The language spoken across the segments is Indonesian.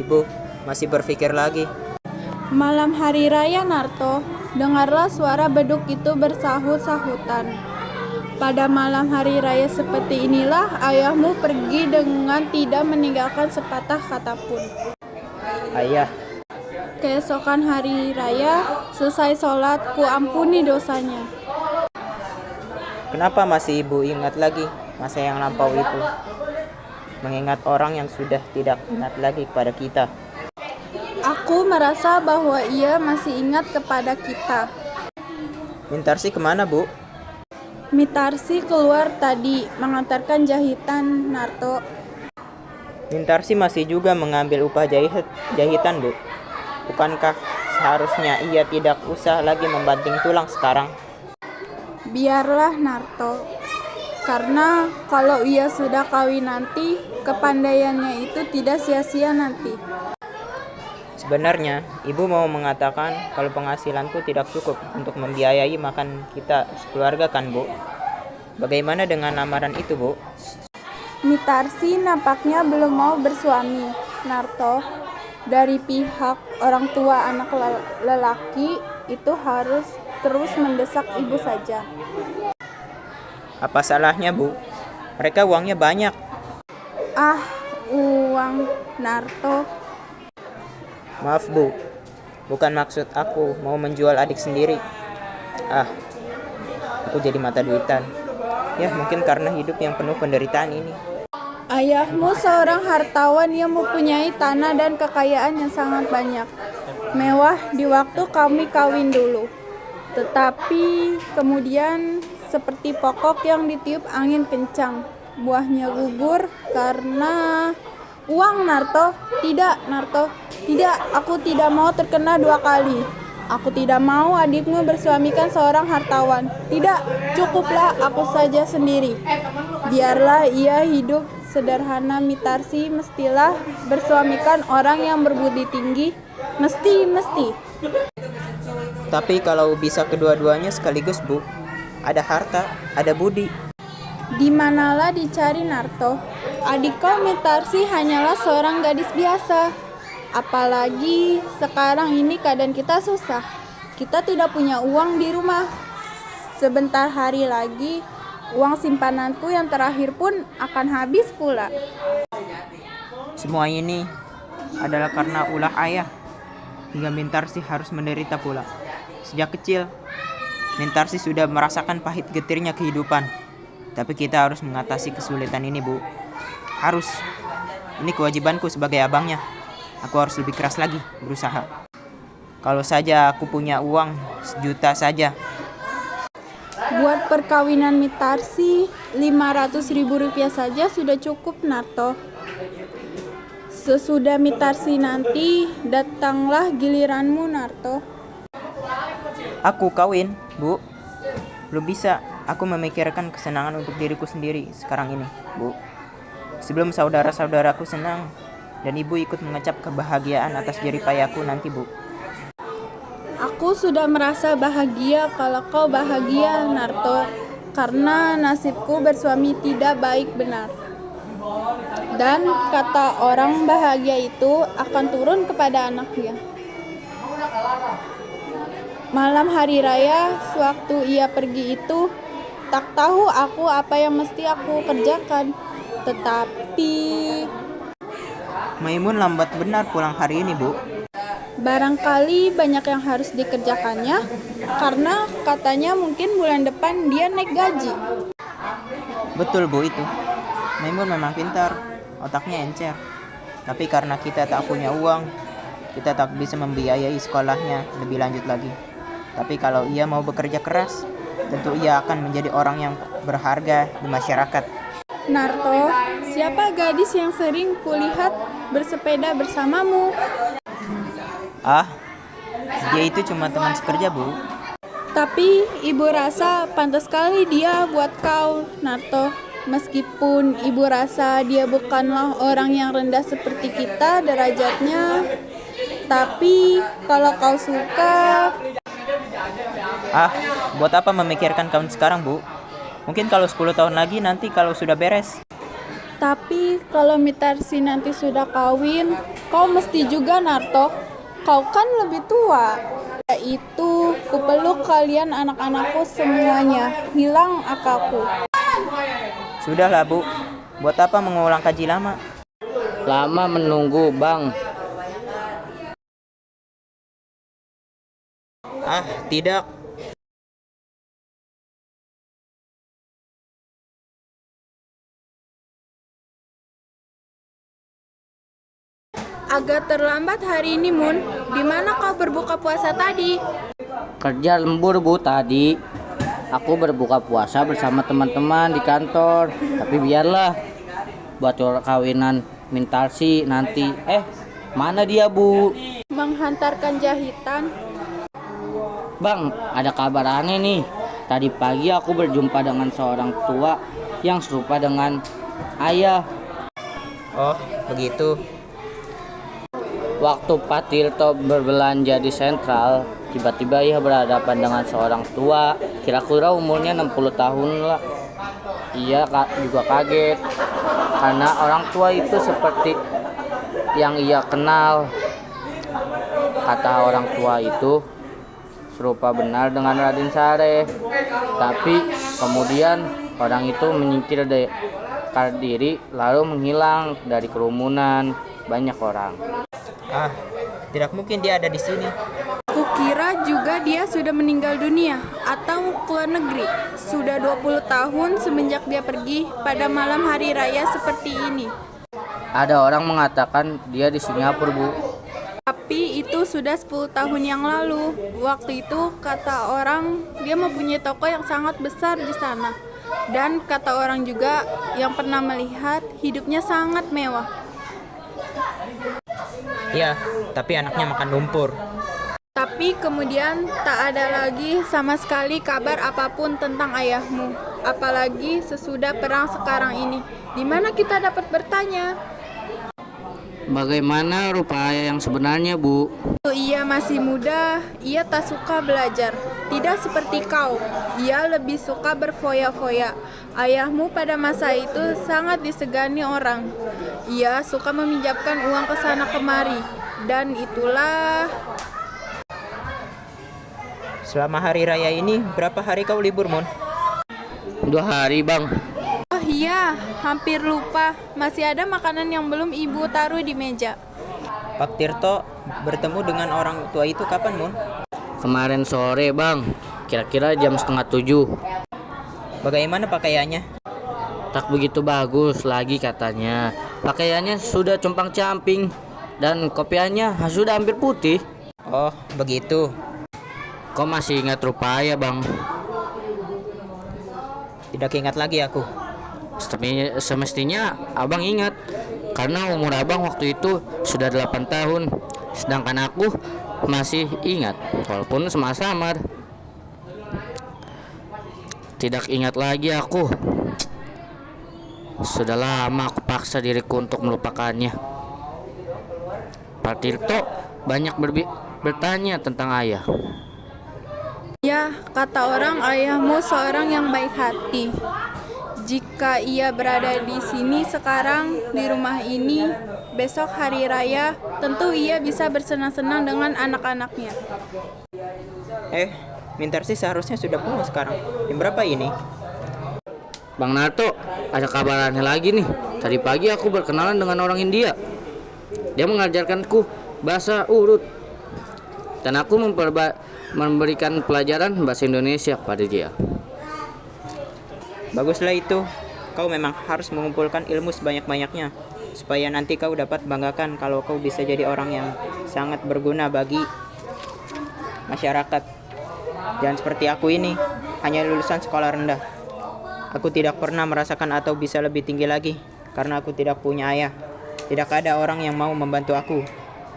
Ibu masih berpikir lagi. Malam hari raya Narto, dengarlah suara beduk itu bersahut-sahutan. Pada malam hari raya seperti inilah ayahmu pergi dengan tidak meninggalkan sepatah kata pun. Ayah, Keesokan hari raya, selesai sholat, ku ampuni dosanya. kenapa masih ibu ingat lagi masa yang lampau itu? Mengingat orang yang sudah tidak ingat lagi kepada kita. Aku merasa bahwa ia masih ingat kepada kita. Mintarsi kemana, Bu? Mitarsi keluar tadi mengantarkan jahitan Narto. Mintarsi masih juga mengambil upah jahitan, Bu. Bukankah seharusnya ia tidak usah lagi membanting tulang sekarang? Biarlah Narto, karena kalau ia sudah kawin nanti, kepandaiannya itu tidak sia-sia nanti. Sebenarnya, ibu mau mengatakan kalau penghasilanku tidak cukup untuk membiayai makan kita sekeluarga kan, Bu? Bagaimana dengan lamaran itu, Bu? Mitarsi nampaknya belum mau bersuami, Narto. Dari pihak orang tua anak lelaki itu harus terus mendesak ibu saja. Apa salahnya, Bu? Mereka uangnya banyak. Ah, uang Narto. Maaf, Bu. Bukan maksud aku mau menjual adik sendiri. Ah, aku jadi mata duitan. Ya, mungkin karena hidup yang penuh penderitaan ini. Ayahmu seorang hartawan yang mempunyai tanah dan kekayaan yang sangat banyak. Mewah di waktu kami kawin dulu. Tetapi kemudian seperti pokok yang ditiup angin kencang, buahnya gugur karena uang, Narto. Tidak, Narto. Tidak, aku tidak mau terkena dua kali. Aku tidak mau adikmu bersuamikan seorang hartawan. Tidak, cukuplah aku saja sendiri. Biarlah ia hidup sederhana. Mitarsi mestilah bersuamikan orang yang berbudi tinggi. Mesti. Tapi kalau bisa kedua-duanya sekaligus, Bu. Ada harta, ada budi. Di manalah dicari Narto? Adik kau Mitarsi hanyalah seorang gadis biasa. Apalagi sekarang ini keadaan kita susah. Kita tidak punya uang di rumah. Sebentar hari lagi uang simpananku yang terakhir pun akan habis pula. Semua ini adalah karena ulah ayah. Hingga Mintarsi harus menderita pula. Sejak kecil, Mintarsi sudah merasakan pahit getirnya kehidupan. Tapi kita harus mengatasi kesulitan ini, Bu. Harus. Ini kewajibanku sebagai abangnya. Aku harus lebih keras lagi berusaha. Kalau saja aku punya uang 1 juta saja. Buat perkawinan Mitarsi, 500.000 rupiah saja sudah cukup, Narto. Sesudah Mitarsi nanti, datanglah giliranmu, Narto. Aku kawin, Bu. Belum bisa. Aku memikirkan kesenangan untuk diriku sendiri sekarang ini, Bu. Sebelum saudara-saudaraku senang dan ibu ikut mengecap kebahagiaan atas jeripayahku nanti, Bu. Aku sudah merasa bahagia kalau kau bahagia, Narto, karena nasibku bersuami tidak baik benar. Dan kata orang bahagia itu akan turun kepada anaknya. Malam hari raya, sewaktu ia pergi itu, tak tahu aku apa yang mesti aku kerjakan. Tetapi Maimun lambat benar pulang hari ini, Bu. barangkali banyak yang harus dikerjakannya, karena katanya mungkin bulan depan dia naik gaji. Betul, Bu, itu. Maimun memang pintar, otaknya encer. Tapi karena kita tak punya uang, kita tak bisa membiayai sekolahnya lebih lanjut lagi. Tapi kalau ia mau bekerja keras, tentu ia akan menjadi orang yang berharga di masyarakat. Narto, siapa gadis yang sering kulihat bersepeda bersamamu? Ah, dia itu cuma teman sekerja, Bu. Tapi ibu rasa pantas sekali dia buat kau, Narto. Meskipun ibu rasa dia bukanlah orang yang rendah seperti kita derajatnya, tapi kalau kau suka. Ah, buat apa memikirkan kawin sekarang, Bu? Mungkin kalau 10 tahun lagi nanti kalau sudah beres. Tapi kalau Mitarsi nanti sudah kawin, kau mesti juga Narto. Kau kan lebih tua. Yaitu, kupeluk kalian anak-anakku semuanya. Hilang akalku. Sudahlah, Bu. Buat apa mengulang kaji lama? Lama menunggu, Bang. Ah, tidak. Agak terlambat hari ini, Mun. Di mana kau berbuka puasa tadi? Kerja lembur, Bu, tadi. Aku berbuka puasa bersama teman-teman di kantor. Tapi biarlah. Buat kawinan Mintarsi nanti. Mana dia, Bu? Menghantarkan jahitan. Bang, ada kabar aneh nih. Tadi pagi aku berjumpa dengan seorang tua yang serupa dengan ayah. Oh, begitu. Waktu Pak Tirto berbelanja di sentral, tiba-tiba ia berhadapan dengan seorang tua, kira-kira umurnya 60 tahun lah. Ia juga kaget, karena orang tua itu seperti yang ia kenal. Kata orang tua itu, serupa benar dengan Raden Saleh. Tapi kemudian orang itu menyingkir diri lalu menghilang dari kerumunan banyak orang. Ah, tidak mungkin dia ada di sini. Kukira juga dia sudah meninggal dunia atau keluar negeri. Sudah 20 tahun semenjak dia pergi pada malam hari raya seperti ini. Ada orang mengatakan dia di Singapura, Bu. Tapi itu sudah 10 tahun yang lalu. Waktu itu kata orang dia mempunyai toko yang sangat besar di sana. Dan kata orang juga yang pernah melihat hidupnya sangat mewah. Ya, tapi anaknya makan lumpur. Tapi kemudian tak ada lagi sama sekali kabar apapun tentang ayahmu. Apalagi sesudah perang sekarang ini. Di mana kita dapat bertanya? Bagaimana rupa ayah yang sebenarnya, Bu? Waktu ia masih muda, ia tak suka belajar. Tidak seperti kau, ia lebih suka berfoya-foya. Ayahmu pada masa itu sangat disegani orang. Ia suka meminjamkan uang ke sana kemari. Dan itulah... Selama hari raya ini, berapa hari kau libur, Mon? 2 hari, Bang. Oh iya, hampir lupa. Masih ada makanan yang belum ibu taruh di meja. Pak Tirto bertemu dengan orang tua itu kapan, Mon? Kemarin sore, Bang. Kira-kira jam 6:30. Bagaimana pakaiannya? Tak begitu bagus lagi katanya. Pakaiannya sudah compang-camping dan kopiannya sudah hampir putih. Oh, begitu. Kok masih ingat rupa ayah, Bang? Tidak ingat lagi aku. Semestinya abang ingat, karena umur abang waktu itu sudah 8 tahun. Sedangkan aku masih ingat, walaupun samar-samar. Tidak ingat lagi aku. Sudah lama aku paksa diriku untuk melupakannya. Pak Tirto banyak bertanya tentang ayah. Ya, kata orang ayahmu seorang yang baik hati. Jika ia berada di sini sekarang, di rumah ini, besok hari raya, tentu ia bisa bersenang-senang dengan anak-anaknya. Mintarsi seharusnya sudah pulang sekarang. Jam berapa ini? Bang Narto, ada kabar aneh lagi nih. Tadi pagi aku berkenalan dengan orang India. Dia mengajarkanku bahasa urut. Dan aku memberikan pelajaran bahasa Indonesia kepada dia. Baguslah itu. Kau memang harus mengumpulkan ilmu sebanyak-banyaknya, supaya nanti kau dapat banggakan kalau kau bisa jadi orang yang sangat berguna bagi masyarakat. Jangan seperti aku ini, hanya lulusan sekolah rendah. Aku tidak pernah merasakan atau bisa lebih tinggi lagi, karena aku tidak punya ayah. Tidak ada orang yang mau membantu aku.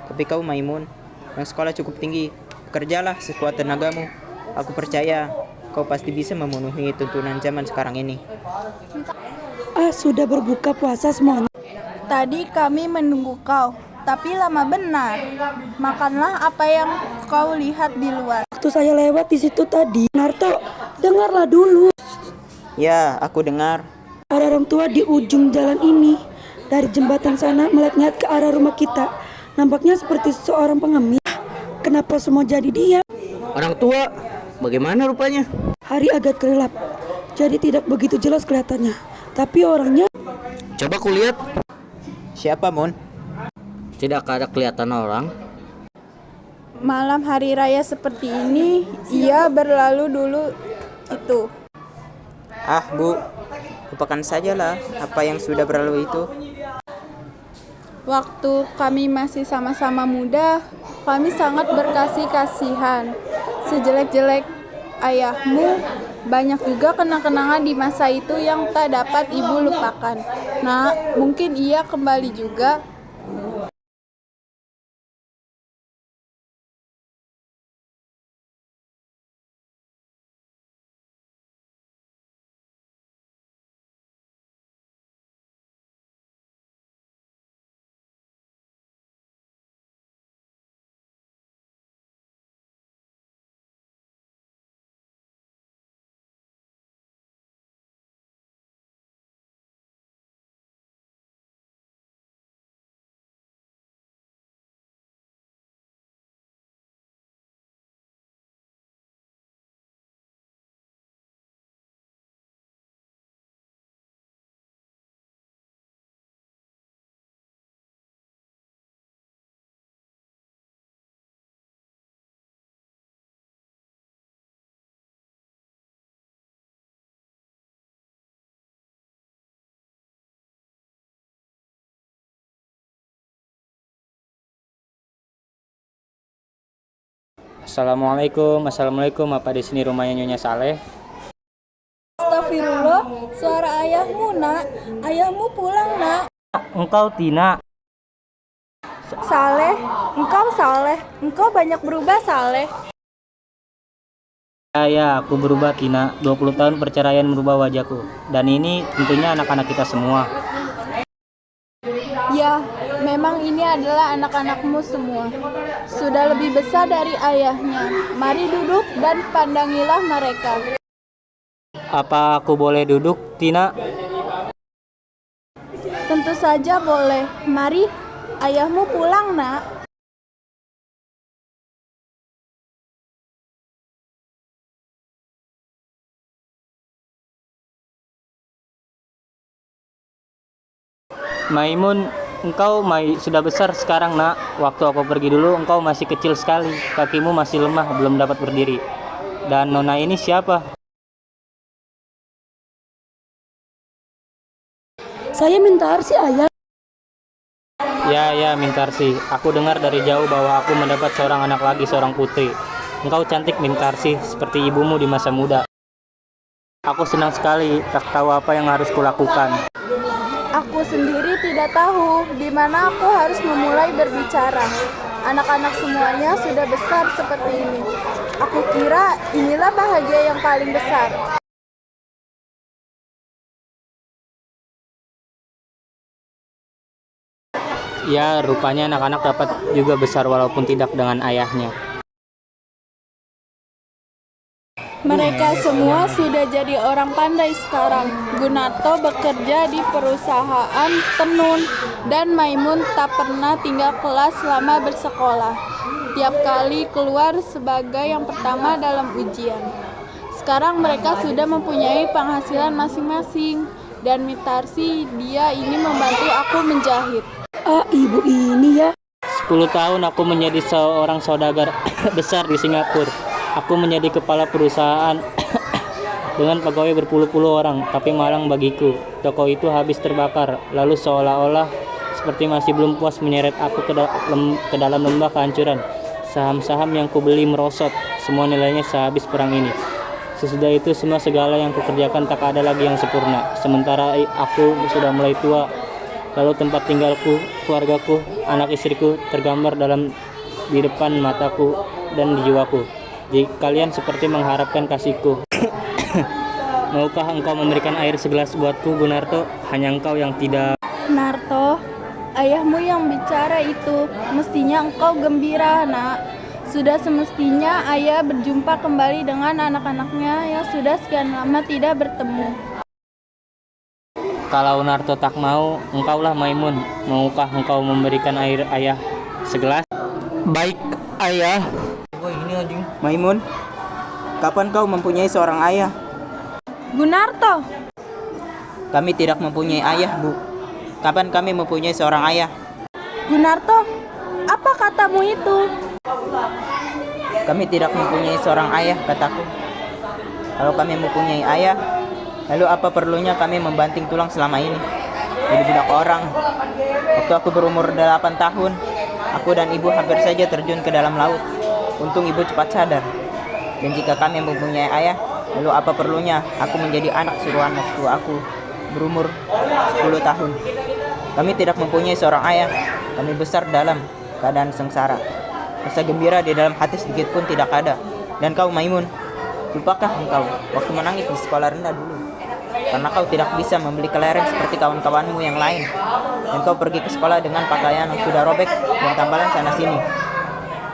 Tapi kau, Maimun, yang sekolah cukup tinggi, kerjalah sekuat tenagamu. Aku percaya kau pasti bisa memenuhi tuntunan zaman sekarang ini. Sudah berbuka puasa semuanya. Tadi kami menunggu kau, tapi lama benar. Makanlah apa yang kau lihat di luar. Waktu saya lewat di situ tadi, Narto, dengarlah dulu. Ya, aku dengar. Para orang tua di ujung jalan ini. Dari jembatan sana melihat ke arah rumah kita. Nampaknya seperti seorang pengemis. Kenapa semua jadi dia? Orang tua, bagaimana rupanya? Hari agak gelap, jadi tidak begitu jelas kelihatannya. Tapi orangnya... Coba kulihat. Siapa, Mun? Tidak ada kelihatan orang. Malam hari raya seperti ini, ia berlalu dulu itu. Ah, Bu, lupakan sajalah apa yang sudah berlalu itu. Waktu kami masih sama-sama muda, kami sangat berkasih-kasihan. Sejelek-jelek ayahmu, banyak juga kenang-kenangan di masa itu yang tak dapat ibu lupakan. Nah, mungkin ia kembali juga. Assalamualaikum. Apa di sini rumahnya Nyonya Saleh? Astagfirullah, suara ayahmu, Nak. Ayahmu pulang, Nak. Engkau Tina. Saleh, engkau banyak berubah, Saleh. Ya, aku berubah Tina. 20 tahun perceraian merubah wajahku. Dan ini tentunya anak-anak kita semua. Ya, memang ini adalah anak-anakmu semua. Sudah lebih besar dari ayahnya. Mari duduk dan pandangilah mereka. Apa aku boleh duduk, Tina? Tentu saja boleh. Mari, ayahmu pulang, Nak. Maimun, engkau sudah besar sekarang, Nak. Waktu aku pergi dulu, engkau masih kecil sekali. Kakimu masih lemah, belum dapat berdiri. Dan Nona ini siapa? Saya minta arsi ayah. Ya, Mintarsi. Aku dengar dari jauh bahwa aku mendapat seorang anak lagi, seorang putri. Engkau cantik, Mintarsi, seperti ibumu di masa muda. Aku senang sekali, tak tahu apa yang harus kulakukan. Aku sendiri tidak tahu di mana aku harus memulai berbicara. Anak-anak semuanya sudah besar seperti ini. Aku kira inilah bahagia yang paling besar. Ya, rupanya anak-anak dapat juga besar walaupun tidak dengan ayahnya. Mereka semua sudah jadi orang pandai sekarang. Gunarto bekerja di perusahaan tenun dan Maimun tak pernah tinggal kelas selama bersekolah. Tiap kali keluar sebagai yang pertama dalam ujian. Sekarang mereka sudah mempunyai penghasilan masing-masing dan Mintarsi dia ini membantu aku menjahit. Ah, ibu ini ya. 10 tahun aku menjadi seorang saudagar besar di Singapura. Aku menjadi kepala perusahaan dengan pegawai berpuluh-puluh orang, tapi malang bagiku. Toko itu habis terbakar, lalu seolah-olah seperti masih belum puas menyeret aku ke dalam lembah kehancuran. Saham-saham yang kubeli merosot, semua nilainya sehabis perang ini. Sesudah itu semua segala yang kukerjakan tak ada lagi yang sempurna. Sementara aku sudah mulai tua, lalu tempat tinggalku, keluargaku, anak istriku tergambar di depan mataku dan di jiwaku. Jadi kalian seperti mengharapkan kasihku. Maukah engkau memberikan air segelas buatku, Gunarto? Hanya engkau yang tidak. Narto, ayahmu yang bicara itu. Mestinya engkau gembira, Nak. Sudah semestinya ayah berjumpa kembali dengan anak-anaknya yang sudah sekian lama tidak bertemu. Kalau Narto tak mau, engkaulah Maimun. Maukah engkau memberikan air ayah segelas? Baik, ayah. Maimun, kapan kau mempunyai seorang ayah? Gunarto, Kami tidak mempunyai ayah, Bu. Kapan kami mempunyai seorang ayah? Gunarto, apa katamu itu? Kami tidak mempunyai seorang ayah, kataku. Kalau kami mempunyai ayah, lalu apa perlunya kami membanting tulang selama ini? Jadi budak orang. Waktu aku berumur 8 tahun, aku dan ibu hampir saja terjun ke dalam laut. Untung ibu cepat sadar. Dan jika kami mempunyai ayah, lalu apa perlunya aku menjadi anak suruhan waktu aku berumur 10 tahun? Kami tidak mempunyai seorang ayah. Kami besar dalam keadaan sengsara. Rasa gembira di dalam hati sedikit pun tidak ada. Dan kau Maimun, lupakah engkau waktu menangis di sekolah rendah dulu? Karena kau tidak bisa membeli kelereng seperti kawan-kawanmu yang lain. Dan kau pergi ke sekolah dengan pakaian yang sudah robek dan tambalan sana sini.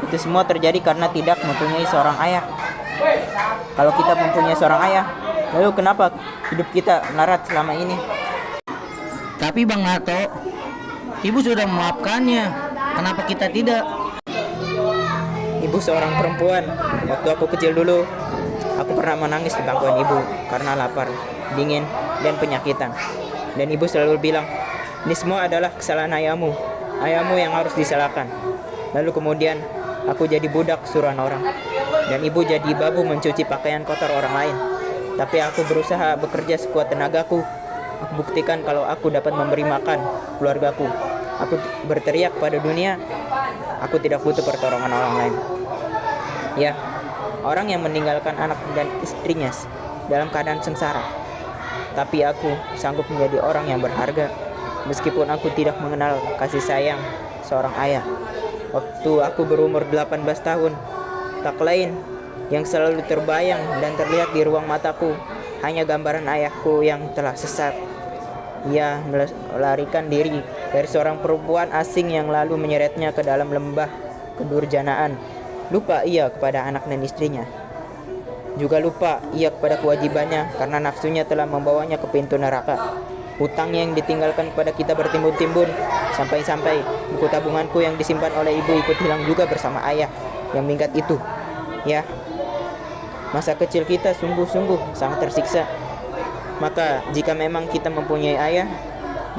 Itu semua terjadi karena tidak mempunyai seorang ayah. Kalau kita mempunyai seorang ayah, lalu kenapa hidup kita melarat selama ini? Tapi Bang Narto, ibu sudah memaafkannya. Kenapa kita tidak? Ibu seorang perempuan. Waktu aku kecil dulu, aku pernah menangis di bangkuan ibu karena lapar, dingin, dan penyakitan. Dan ibu selalu bilang, ini semua adalah kesalahan ayahmu. Ayahmu yang harus disalahkan. Lalu kemudian aku jadi budak suruhan orang. Dan ibu jadi babu mencuci pakaian kotor orang lain. Tapi aku berusaha bekerja sekuat tenagaku. Aku buktikan kalau aku dapat memberi makan keluargaku. Aku berteriak pada dunia, aku tidak butuh pertolongan orang lain. Ya, orang yang meninggalkan anak dan istrinya dalam keadaan sengsara. Tapi aku sanggup menjadi orang yang berharga, meskipun aku tidak mengenal kasih sayang seorang ayah. Waktu aku berumur 18 tahun, tak lain yang selalu terbayang dan terlihat di ruang mataku hanya gambaran ayahku yang telah sesat. Ia melarikan diri dari seorang perempuan asing yang lalu menyeretnya ke dalam lembah kedurjanaan. Lupa ia kepada anak dan istrinya. Juga lupa ia kepada kewajibannya karena nafsunya telah membawanya ke pintu neraka. Hutang yang ditinggalkan kepada kita bertimbun-timbun, sampai-sampai buku tabunganku yang disimpan oleh ibu ikut hilang juga bersama ayah yang minggat itu. Ya, masa kecil kita sungguh-sungguh sangat tersiksa. Maka jika memang kita mempunyai ayah,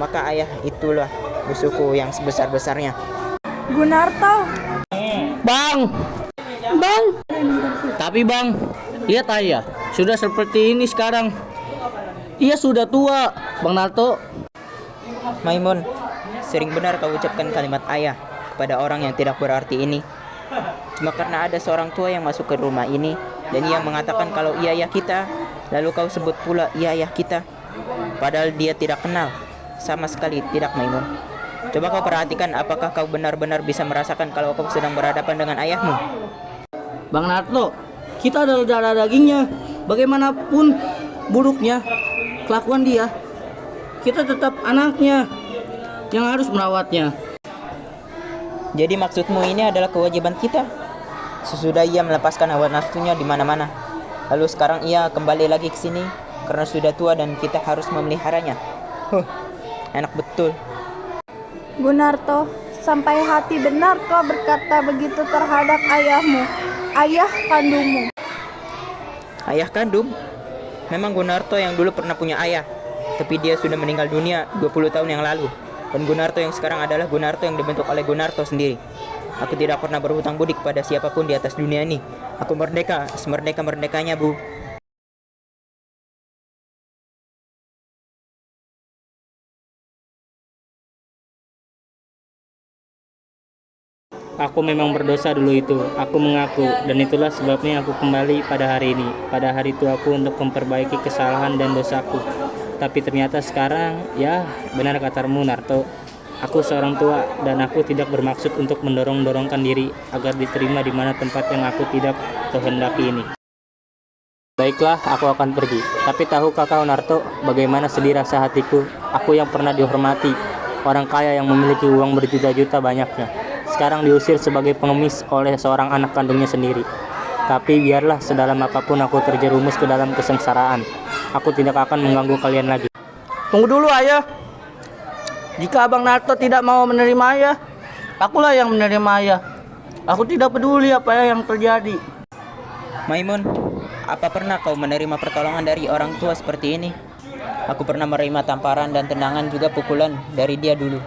maka ayah itulah musuhku yang sebesar-besarnya. Gunarto, Bang! Bang, Tapi Bang, lihat ayah, sudah seperti ini sekarang. Ia sudah tua, Bang Narto. Maimun, sering benar kau ucapkan kalimat ayah kepada orang yang tidak berarti ini. Cuma karena ada seorang tua yang masuk ke rumah ini dan ia mengatakan kalau ia ayah kita, lalu kau sebut pula ia ayah kita. Padahal dia tidak kenal, sama sekali tidak Maimun. Coba kau perhatikan apakah kau benar-benar bisa merasakan kalau kau sedang berhadapan dengan ayahmu. Bang Narto, kita adalah darah dagingnya. Bagaimanapun buruknya kelakuan dia, kita tetap anaknya yang harus merawatnya. Jadi maksudmu ini adalah kewajiban kita. Sesudah ia melepaskan hawa nafsunya di mana-mana, lalu sekarang ia kembali lagi ke sini karena sudah tua dan kita harus memeliharanya. Enak betul. Gunarto, sampai hati benar kau berkata begitu terhadap ayahmu, ayah kandungmu. Ayah kandung? Memang Gunarto yang dulu pernah punya ayah, tapi dia sudah meninggal dunia 20 tahun yang lalu. Dan Gunarto yang sekarang adalah Gunarto yang dibentuk oleh Gunarto sendiri. Aku tidak pernah berhutang budi kepada siapapun di atas dunia ini. Aku merdeka, semerdeka-merdekanya, Bu. Aku memang berdosa dulu itu, aku mengaku, dan itulah sebabnya aku kembali pada hari ini, pada hari tuaku untuk memperbaiki kesalahan dan dosaku. Tapi ternyata sekarang, ya benar katamu Narto, aku seorang tua dan aku tidak bermaksud untuk mendorong-dorongkan diri agar diterima di mana tempat yang aku tidak kehendaki ini. Baiklah, aku akan pergi. Tapi tahukah kau Narto, bagaimana sedih rasa hatiku? Aku yang pernah dihormati, orang kaya yang memiliki uang berjuta-juta banyaknya, sekarang diusir sebagai pengemis oleh seorang anak kandungnya sendiri. Tapi biarlah sedalam apapun aku terjerumus ke dalam kesengsaraan, aku tidak akan mengganggu kalian lagi. Tunggu dulu ayah. Jika Abang Narto tidak mau menerima ayah, akulah yang menerima ayah. Aku tidak peduli apa yang terjadi. Maimun, apa pernah kau menerima pertolongan dari orang tua seperti ini? Aku pernah menerima tamparan dan tendangan juga pukulan dari dia dulu.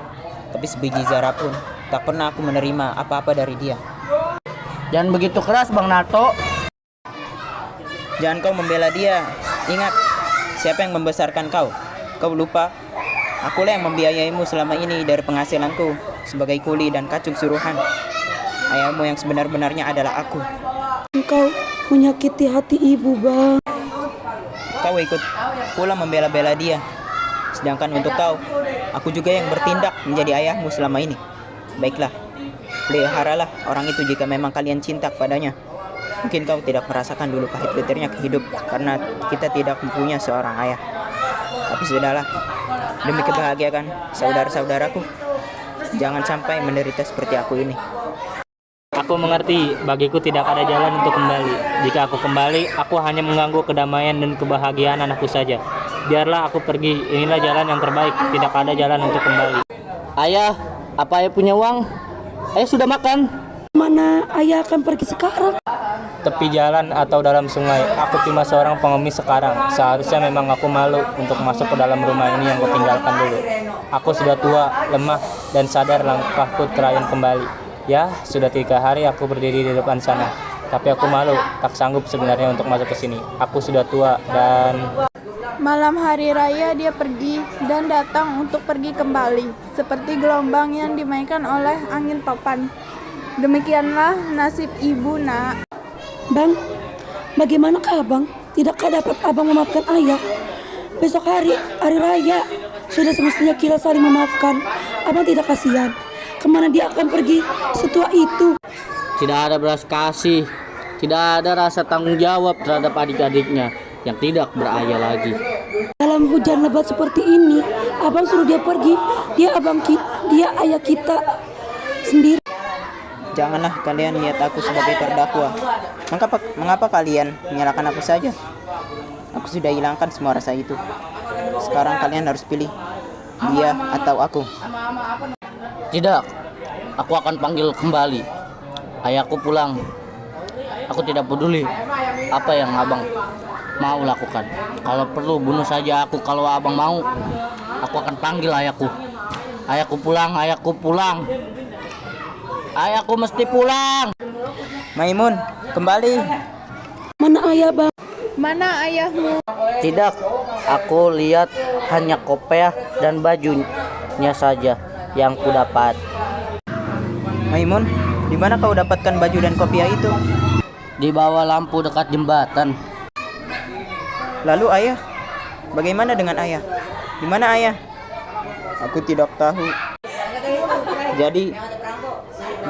Tapi sebiji zarah pun tak pernah aku menerima apa-apa dari dia. Jangan begitu keras Bang Narto. Jangan kau membela dia. Ingat, siapa yang membesarkan kau? Kau lupa? Akulah yang membiayaimu selama ini dari penghasilanku sebagai kuli dan kacung suruhan. Ayahmu yang sebenar-benarnya adalah aku. Engkau menyakiti hati ibu, Bang. Kau ikut pula membela-bela dia. Sedangkan untuk kau, aku juga yang bertindak menjadi ayahmu selama ini. Baiklah, peliharalah orang itu jika memang kalian cinta kepadanya. Mungkin kau tidak merasakan dulu pahit getirnya hidup karena kita tidak mempunyai seorang ayah. Tapi sudahlah, demi kebahagiaan saudara-saudaraku, jangan sampai menderita seperti aku ini. Aku mengerti, bagiku tidak ada jalan untuk kembali. Jika aku kembali, aku hanya mengganggu kedamaian dan kebahagiaan anakku saja. Biarlah aku pergi, inilah jalan yang terbaik, tidak ada jalan untuk kembali. Ayah, apa ayah punya uang? Ayah sudah makan? Mana ayah akan pergi sekarang? Tepi jalan atau dalam sungai, aku cuma seorang pengemis sekarang. Seharusnya memang aku malu untuk masuk ke dalam rumah ini yang kutinggalkan dulu. Aku sudah tua, lemah, dan sadar langkahku terakhir kembali. Ya, sudah 3 hari aku berdiri di depan sana. Tapi aku malu, tak sanggup sebenarnya untuk masuk ke sini. Aku sudah tua dan... Malam hari raya dia pergi dan datang untuk pergi kembali, seperti gelombang yang dimainkan oleh angin topan. Demikianlah nasib ibu, nak. Bang, bagaimanakah Abang? Tidakkah dapat Abang memaafkan ayah? Besok hari raya, sudah semestinya kita saling memaafkan. Abang tidak kasihan? Kemana dia akan pergi setua itu? Tidak ada belas kasih, tidak ada rasa tanggung jawab terhadap adik-adiknya yang tidak berayah lagi. Dalam hujan lebat seperti ini, Abang suruh dia pergi. Dia ayah kita sendiri. Janganlah kalian lihat aku sebagai terdakwa. Mengapa kalian menyalahkan aku saja? Aku sudah hilangkan semua rasa itu. Sekarang kalian harus pilih, dia atau aku. Tidak, aku akan panggil kembali. Ayahku pulang. Aku tidak peduli apa yang Abang mau lakukan. Kalau perlu bunuh saja aku kalau Abang mau. Aku akan panggil ayahku. Ayahku pulang, ayahku pulang. Ayahku mesti pulang. Maimun, kembali. Mana ayah, Bang? Mana ayahmu? Tidak, aku lihat hanya kopiah dan bajunya saja yang kudapat. Maimun, di mana kau dapatkan baju dan kopiah itu? Di bawah lampu dekat jembatan. Lalu ayah? Bagaimana dengan ayah? Di mana ayah? Aku tidak tahu.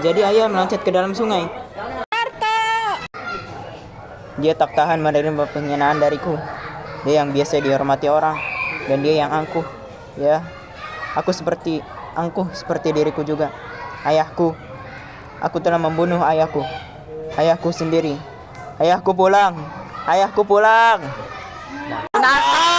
Jadi ayah meloncat ke dalam sungai. Dia tak tahan menerima penghinaan dariku. Dia yang biasa dihormati orang, dan dia yang angkuh. Ya, aku seperti diriku juga. Ayahku, aku telah membunuh ayahku sendiri. Ayahku pulang. Ayahku pulang. Narto!